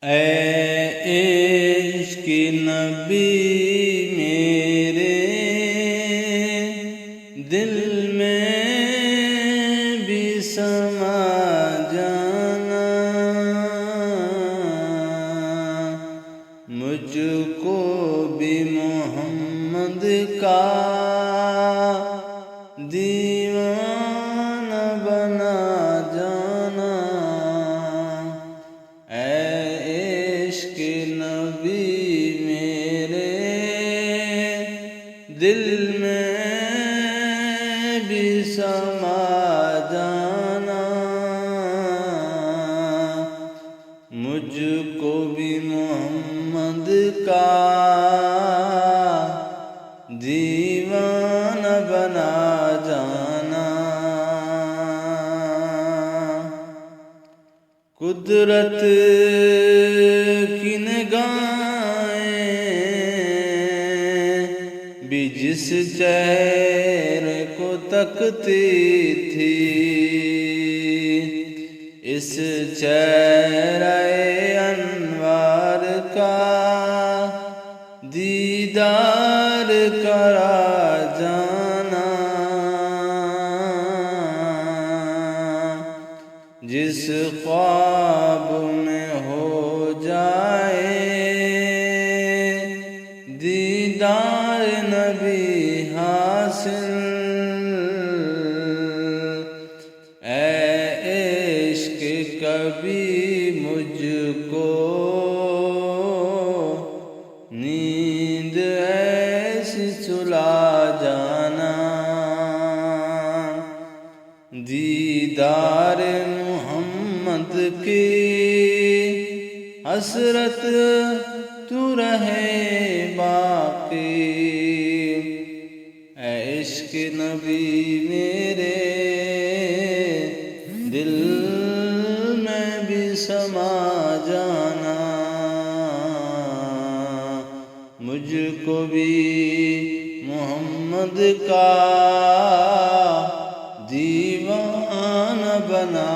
اے عشق نبی میرے دل میں بھی سما جانا، مجھ کو بھی محمد کا دیوانہ بنا جانا۔ اے عشق نبی میرے دل میں بھی سما جانا، مجھ کو بھی محمد کا دیوانہ بنا جانا۔ قدرت کی نگاہیں بھی جس چہرے کو تکتی تھی، اس چہرہ انوار کا دیدار کرا جانا۔ جس خواب میں ہو جائے دیدار نبی حاصل، اے عشق کبھی مجھ کو نیند ایسی سلا جانا۔ دیدار محمد کی حسرت تو رہے باقی، اے عشق نبی میرے دل میں بھی سما جانا، مجھ کو بھی محمد کا دیوانہ بنا